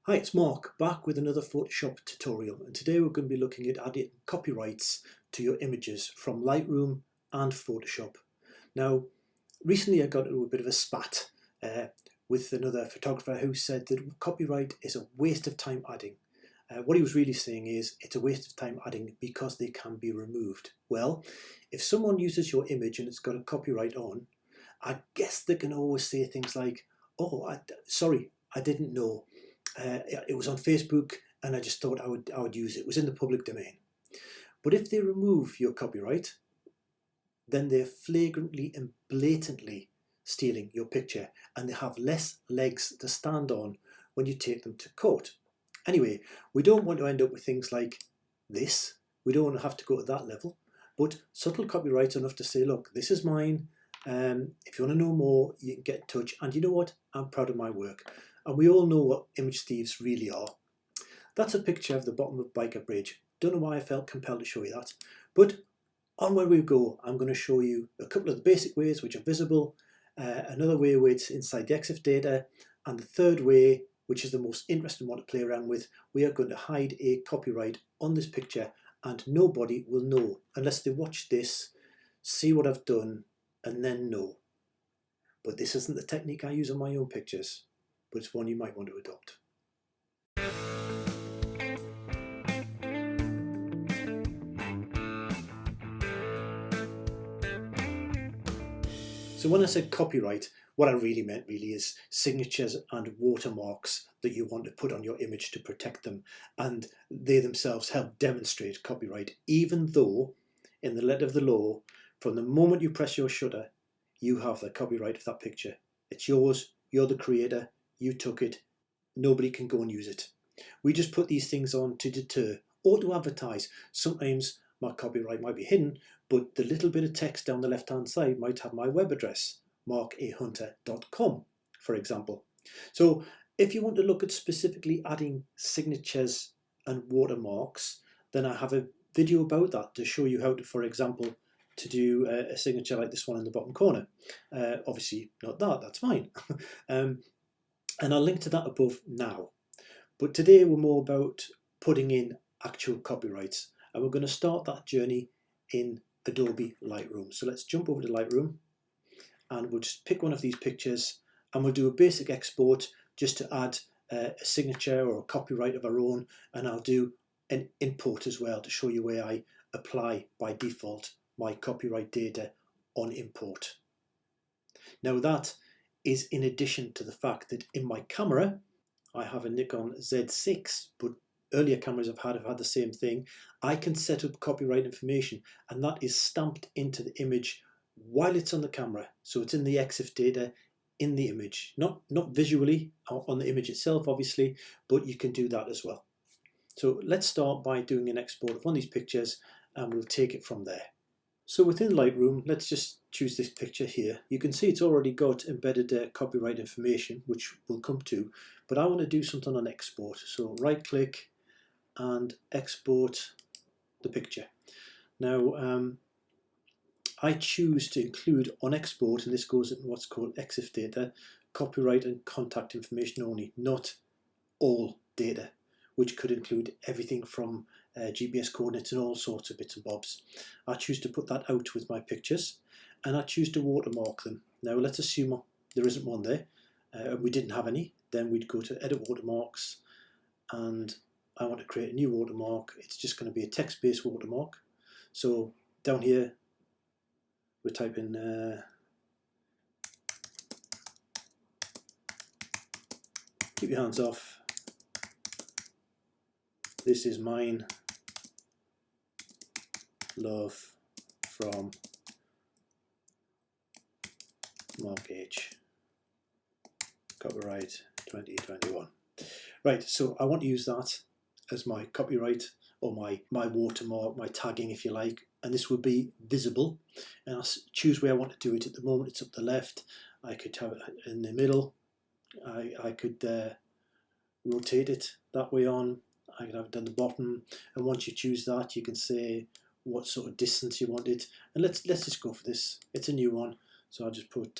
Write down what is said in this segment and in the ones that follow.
Hi, it's Mark, back with another Photoshop tutorial, and today we're going to be looking at adding copyrights to your images from Lightroom and Photoshop. Now, recently I got into a bit of a spat with another photographer who said that copyright is a waste of time adding. What he was really saying is it's a waste of time adding because they can be removed. Well, if someone uses your image and it's got a copyright on, I guess they can always say things like, "Oh, sorry, I didn't know. It was on Facebook and I just thought I would use it. It was in the public domain." But if they remove your copyright, then they're flagrantly and blatantly stealing your picture, and they have less legs to stand on when you take them to court. Anyway, we don't want to end up with things like this. We don't want to have to go to that level, but subtle copyrights enough to say, look, this is mine. If you want to know more, you can get in touch. And you know what? I'm proud of my work. And we all know what image thieves really are. That's a picture of the bottom of Biker Bridge. Don't know why I felt compelled to show you that. But on where we go, I'm going to show you a couple of the basic ways which are visible, another way where it's inside the EXIF data, and the third way, which is the most interesting one to play around with, we are going to hide a copyright on this picture and nobody will know unless they watch this, see what I've done, and then know. But this isn't the technique I use on my own pictures, but it's one you might want to adopt. So when I said copyright, what I really meant is signatures and watermarks that you want to put on your image to protect them, and they themselves help demonstrate copyright, even though in the letter of the law, from the moment you press your shutter, you have the copyright of that picture. It's yours, you're the creator, you took it, nobody can go and use it. We just put these things on to deter or to advertise. Sometimes my copyright might be hidden, but the little bit of text down the left hand side might have my web address, markahunter.com, for example. So if you want to look at specifically adding signatures and watermarks, then I have a video about that to show you how to, for example, to do a signature like this one in the bottom corner. Obviously not that, that's mine. And I'll link to that above now. But today we're more about putting in actual copyrights, and we're going to start that journey in Adobe Lightroom. So let's jump over to Lightroom and we'll just pick one of these pictures and we'll do a basic export just to add a signature or a copyright of our own, and I'll do an import as well to show you where I apply by default my copyright data on import. Now that is in addition to the fact that in my camera I have a Nikon Z6, but earlier cameras I've had the same thing. I can set up copyright information and that is stamped into the image while it's on the camera. So it's in the EXIF data in the image, not visually on the image itself obviously, but you can do that as well. So let's start by doing an export of one of these pictures and we'll take it from there. So within Lightroom, let's just choose this picture here. You can see it's already got embedded copyright information, which we'll come to, but I want to do something on export. So right click and export the picture. Now I choose to include on export, and this goes in what's called EXIF data, copyright and contact information only, not all data, which could include everything from GPS coordinates and all sorts of bits and bobs. I choose to put that out with my pictures, and I choose to watermark them. Now let's assume there isn't one there, and we didn't have any. Then we'd go to edit watermarks, and I want to create a new watermark. It's just going to be a text-based watermark. So down here we type in keep your hands off. This is mine. Love from Mark H. Copyright 2021. Right, so I want to use that as my copyright or my watermark, my tagging if you like, and this would be visible, and I'll choose where I want to do it. At the moment it's up the left. I could have it in the middle. I could rotate it that way on. I could have it down the bottom, and once you choose that you can say what sort of distance you want it, and let's just go for this. It's a new one, so I'll just put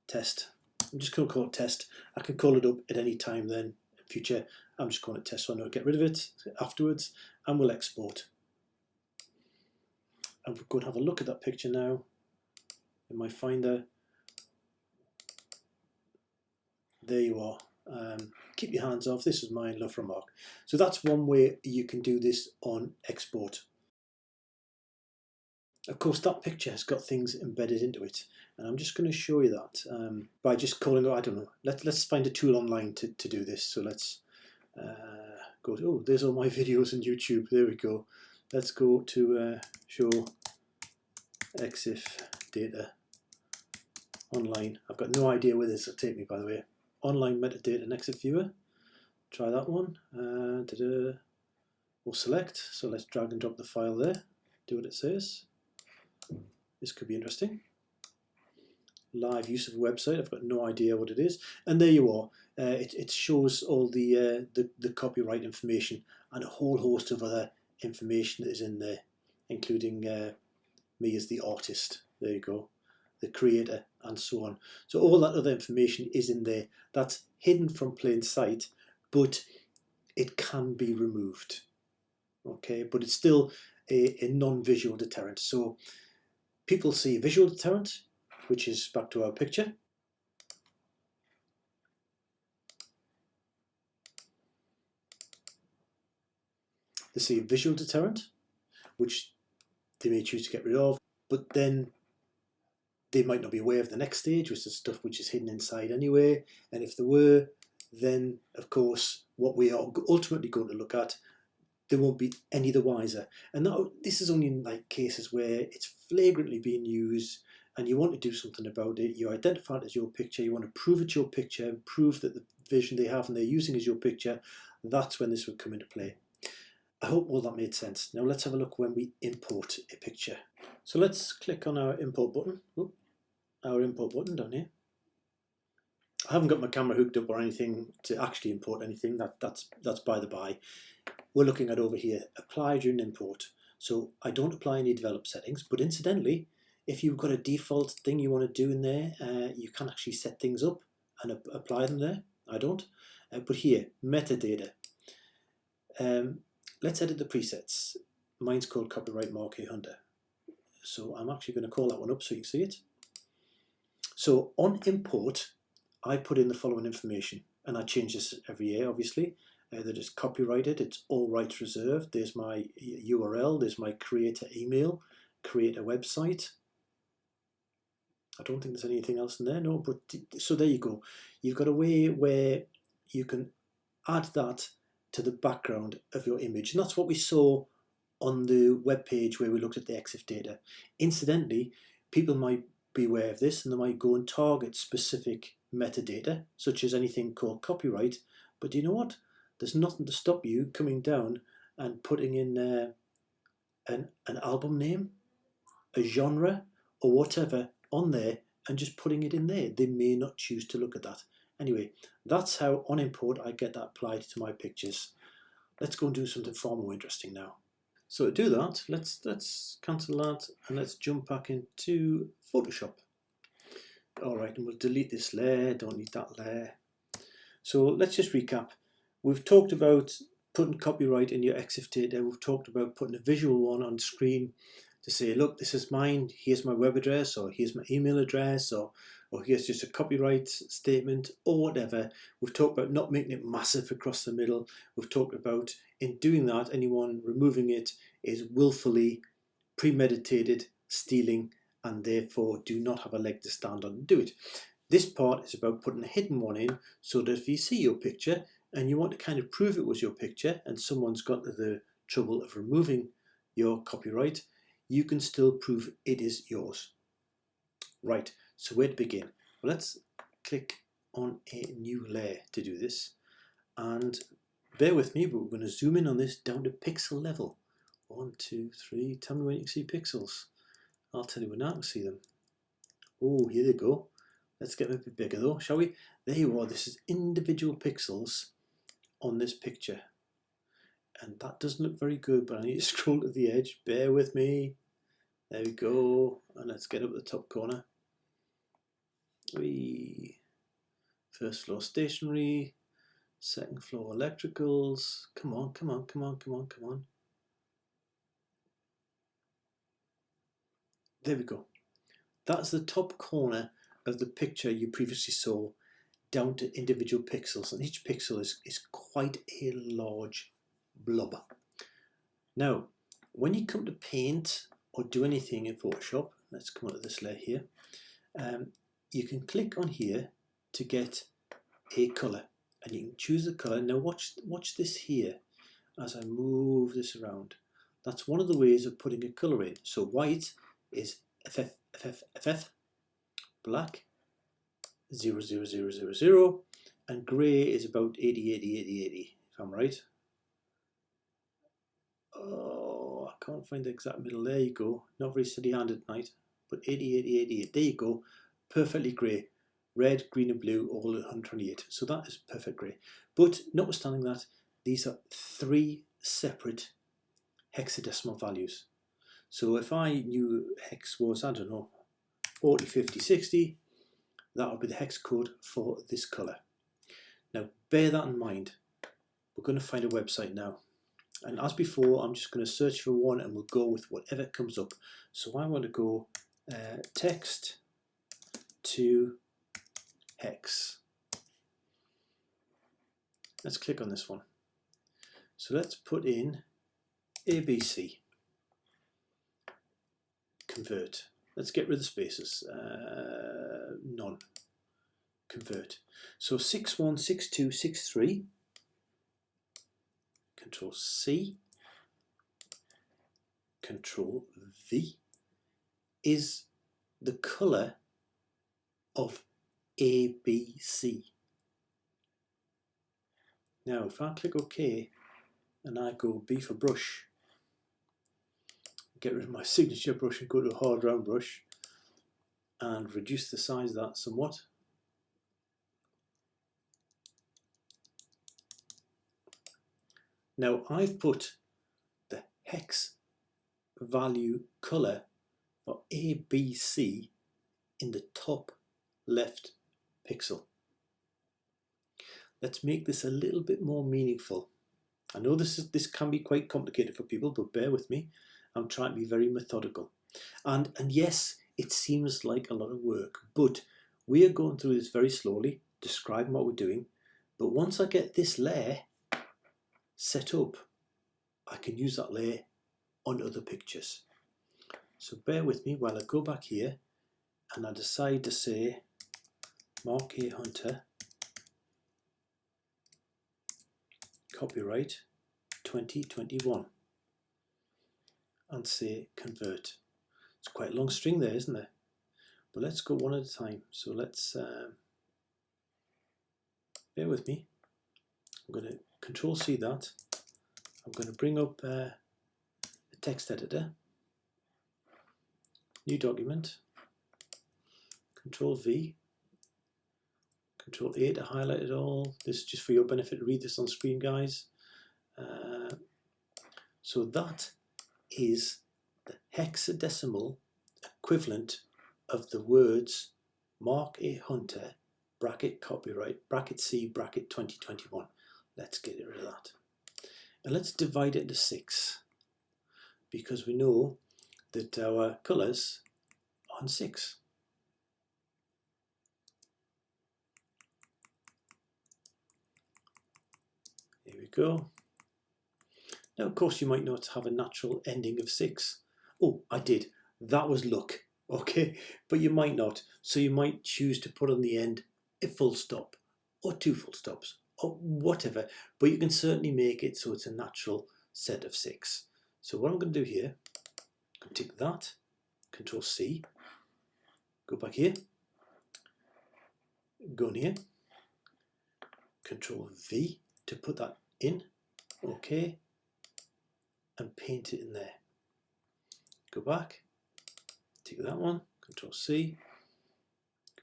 test I'm just going to call it test. I can call it up at any time then in future. I'm just calling it test, so I know to get rid of it afterwards, and we'll export. And we're going to have a look at that picture now in my Finder. There you are. Keep your hands off. This is mine, love remark. So that's one way you can do this on export. Of course, that picture has got things embedded into it, and I'm just going to show you that by just calling it. I don't know. Let's find a tool online to do this. So let's go to, oh, there's all my videos on YouTube. There we go. Let's go to show EXIF data online. I've got no idea where this will take me, by the way. Online metadata and EXIF viewer. Try that one. We'll select. So let's drag and drop the file there. Do what it says. This could be interesting. Live use of a website. I've got no idea what it is. And there you are. It shows all the copyright information and a whole host of other information that is in there, including me as the artist. There you go. The creator and so on. So all that other information is in there. That's hidden from plain sight, but it can be removed. Okay, but it's still a non-visual deterrent. So people see a visual deterrent, which is back to our picture. They see a visual deterrent, which they may choose to get rid of, but then they might not be aware of the next stage, which is stuff which is hidden inside anyway. And if there were, then of course what we are ultimately going to look at, they won't be any the wiser. And this is only in like cases where it's flagrantly being used and you want to do something about it. You identify it as your picture, you want to prove it's your picture and prove that the vision they have and they're using is your picture. That's when this would come into play. I hope all that made sense. Now let's have a look when we import a picture. So let's click on our import button. Oop, our import button down here. I haven't got my camera hooked up or anything to actually import anything. That's by the by. We're looking at over here, apply during import. So I don't apply any develop settings, but incidentally, if you've got a default thing you want to do in there, you can actually set things up and apply them there. I don't. But here, metadata. Let's edit the presets. Mine's called Copyright Marquee Hunter. So I'm actually going to call that one up so you can see it. So on import, I put in the following information, and I change this every year, obviously. That is copyrighted, it's all rights reserved. There's my URL, there's my creator email, creator website. I don't think there's anything else in there, no, but so there you go. You've got a way where you can add that to the background of your image. And that's what we saw on the web page where we looked at the EXIF data. Incidentally, people might be aware of this and they might go and target specific metadata, such as anything called copyright. But do you know what? There's nothing to stop you coming down and putting in an album name, a genre, or whatever on there and just putting it in there. They may not choose to look at that. Anyway, that's how on import I get that applied to my pictures. Let's go and do something far more interesting now. So to do that, let's cancel that and let's jump back into Photoshop. All right, and we'll delete this layer, don't need that layer. So let's just recap. We've talked about putting copyright in your EXIF data. We've talked about putting a visual one on screen to say, look, this is mine. Here's my web address, or here's my email address, or here's just a copyright statement, or whatever. We've talked about not making it massive across the middle. We've talked about, in doing that, anyone removing it is willfully premeditated stealing and therefore do not have a leg to stand on and do it. This part is about putting a hidden one in so that if you see your picture, and you want to kind of prove it was your picture and someone's got to the trouble of removing your copyright, you can still prove it is yours. Right, so where to begin? Well, let's click on a new layer to do this. And bear with me, but we're going to zoom in on this down to pixel level. 1, 2, 3, tell me when you can see pixels. I'll tell you when I can see them. Oh, here they go. Let's get them a bit bigger though, shall we? There you are, this is individual pixels on this picture, and that doesn't look very good, but I need to scroll to the edge. Bear with me. There we go, and let's get up the top corner. Whee. First floor stationery, second floor electricals. Come on, come on, come on, come on, come on. There we go. That's the top corner of the picture you previously saw, down to individual pixels, and each pixel is quite a large blob. Now, when you come to paint or do anything in Photoshop, let's come onto this layer here, you can click on here to get a colour, and you can choose the colour. Now watch this here as I move this around. That's one of the ways of putting a colour in. So white is FF, black 00000, and grey is about 80, if I'm right. Oh, I can't find the exact middle. There you go. Not very steady handed tonight, but 80. There you go. Perfectly grey. Red, green and blue, all at 128. So that is perfect grey. But notwithstanding that, these are 3 separate hexadecimal values. So if I knew hex was, I don't know, 40, 50, 60, that would be the hex code for this colour. Now bear that in mind. We're going to find a website now. And as before, I'm just going to search for one and we'll go with whatever comes up. So I want to go text to hex. Let's click on this one. So let's put in ABC. Convert. Let's get rid of the spaces. None. Convert. So 616263. Control C. Control V is the colour of ABC. Now if I click OK and I go B for brush, get rid of my signature brush and go to a hard round brush and reduce the size of that somewhat. Now I've put the hex value colour for ABC in the top left pixel. Let's make this a little bit more meaningful. I know this can be quite complicated for people, but bear with me. I'm trying to be very methodical. And yes, it seems like a lot of work, but we are going through this very slowly, describing what we're doing. But once I get this layer set up, I can use that layer on other pictures. So bear with me while I go back here and I decide to say Mark A. Hunter, copyright 2021, and say convert. It's quite a long string there, isn't there? But let's go one at a time. So let's bear with me. I'm going to Control C that. I'm going to bring up the text editor, new document, Control V, Control A to highlight it all. This is just for your benefit to read this on screen, guys. So that is the hexadecimal equivalent of the words Mark A. Hunter, bracket copyright, bracket C, bracket 2021. Let's get rid of that. And let's divide it into 6, because we know that our colours are on 6. Here we go. Now, of course, you might not have a natural ending of 6. Oh, I did. That was luck. Okay, but you might not. So you might choose to put on the end a full stop or 2 full stops or whatever. But you can certainly make it so it's a natural set of 6. So what I'm going to do here, I'm going to take that, Control C, go back here, go in here, Control V to put that in, okay, and paint it in there. Go back, take that one, Control C,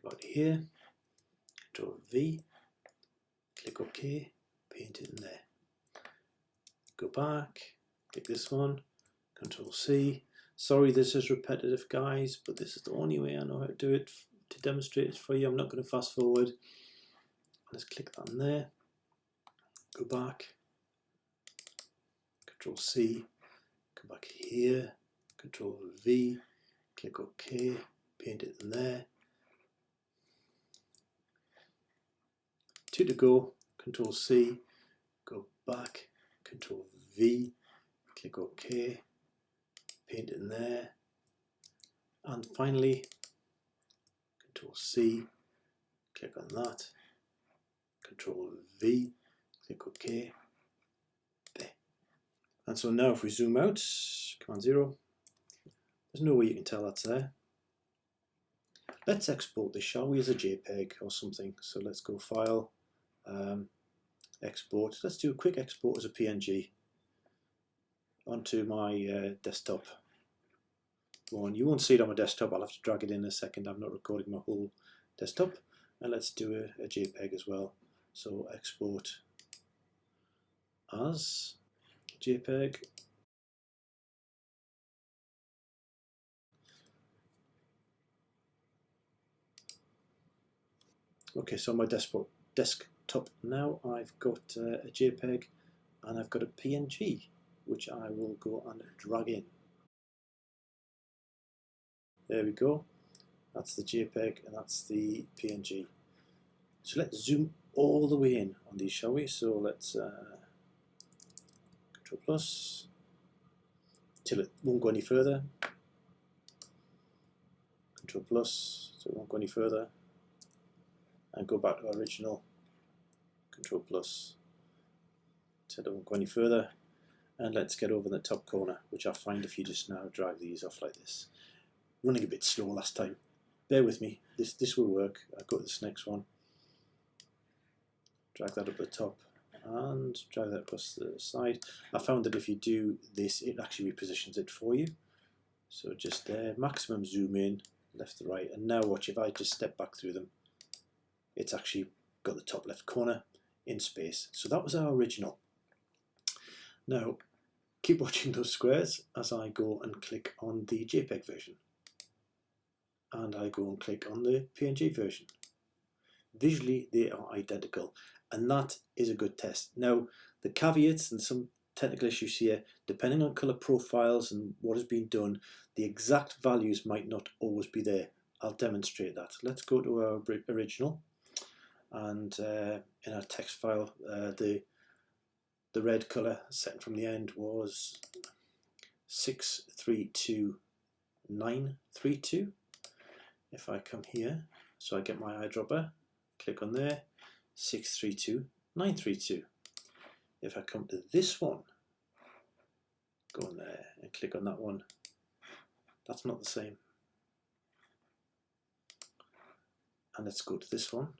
go back to here, Control V, click OK, paint it in there. Go back, click this one, Control C. Sorry this is repetitive, guys, but this is the only way I know how to do it to demonstrate it for you. I'm not going to fast forward. Let's click that in there, go back, Control C, come back here, Control V, click OK, paint it in there. 2 to go, Control C, go back, Control V, click OK, paint it in there. And finally, Control C, click on that, Control V, click OK. There. And so now if we zoom out, Command 0, there's no way you can tell that's there. Let's export this, shall we, as a JPEG or something. So let's go File, Export. Let's do a quick export as a PNG onto my desktop one. You won't see it on my desktop, I'll have to drag it in a second. I'm not recording my whole desktop. And let's do a JPEG as well. So export as JPEG. Okay, so on my desktop now I've got a JPEG and I've got a PNG, which I will go and drag in. There we go. That's the JPEG and that's the PNG. So let's zoom all the way in on these, shall we? So let's Control plus till it won't go any further. Control plus so it won't go any further. And go back to our original. Control plus till it won't go any further. And let's get over the top corner, which I find if you just now drag these off like this. Running a bit slow last time. Bear with me. This will work. I'll go to this next one. Drag that up the top and drag that across the side. I found that if you do this, it actually repositions it for you. So just there, maximum zoom in, left to right. And now watch, if I just step back through them, it's actually got the top left corner in space. So that was our original. Now, keep watching those squares as I go and click on the JPEG version. And I go and click on the PNG version. Visually, they are identical. And that is a good test. Now, the caveats and some technical issues here, depending on color profiles and what has been done, the exact values might not always be there. I'll demonstrate that. Let's go to our original. And in our text file, the red color set from the end was 632932. If I come here, so I get my eyedropper, click on there, 632932. If I come to this one, go in there and click on that one, that's not the same. And let's go to this one,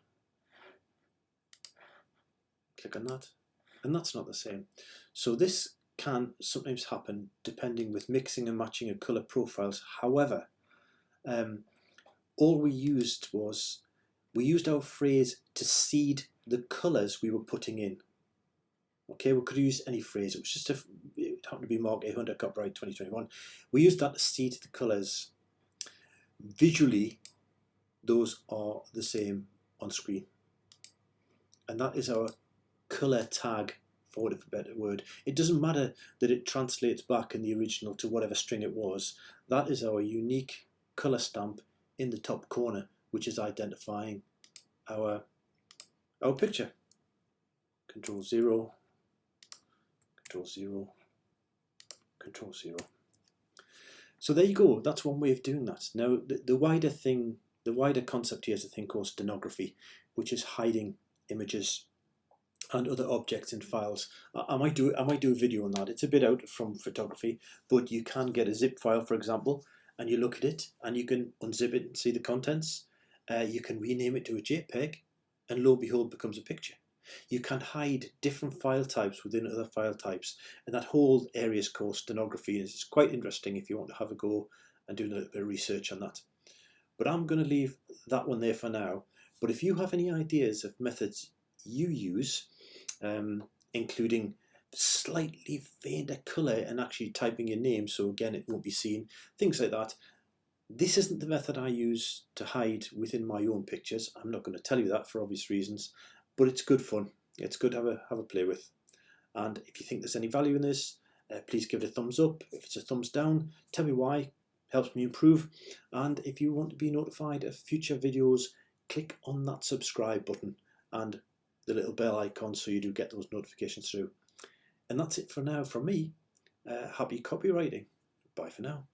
click on that, and that's not the same. So this can sometimes happen depending with mixing and matching of color profiles. However, all we used was, we used our phrase to seed the colors we were putting in. Okay, we could use any phrase. It was just it happened to be Mark 800 copyright 2021. We used that to seed the colors. Visually, those are the same on screen. And that is our color tag, for want of a better word. It doesn't matter that it translates back in the original to whatever string it was. That is our unique color stamp in the top corner, which is identifying our picture. Control 0, Control 0, Control 0. So there you go. That's one way of doing that. Now the wider thing, the wider concept here is a thing called steganography, which is hiding images and other objects in files. I might do a video on that. It's a bit out from photography, but you can get a zip file, for example, and you look at it and you can unzip it and see the contents. You can rename it to a JPEG and lo and behold becomes a picture. You can hide different file types within other file types, and that whole area is called steganography. It's quite interesting if you want to have a go and do a little bit of research on that. But I'm going to leave that one there for now. But if you have any ideas of methods you use, including slightly fainter colour and actually typing your name so again it won't be seen, things like that. This isn't the method I use to hide within my own pictures. I'm not going to tell you that for obvious reasons. but it's good fun. It's good to have a play with. And if you think there's any value in this, please give it a thumbs up. If it's a thumbs down, tell me why. Helps me improve. And if you want to be notified of future videos, click on that subscribe button and the little bell icon so you do get those notifications through. And that's it for now from me. Happy copywriting. Bye for now.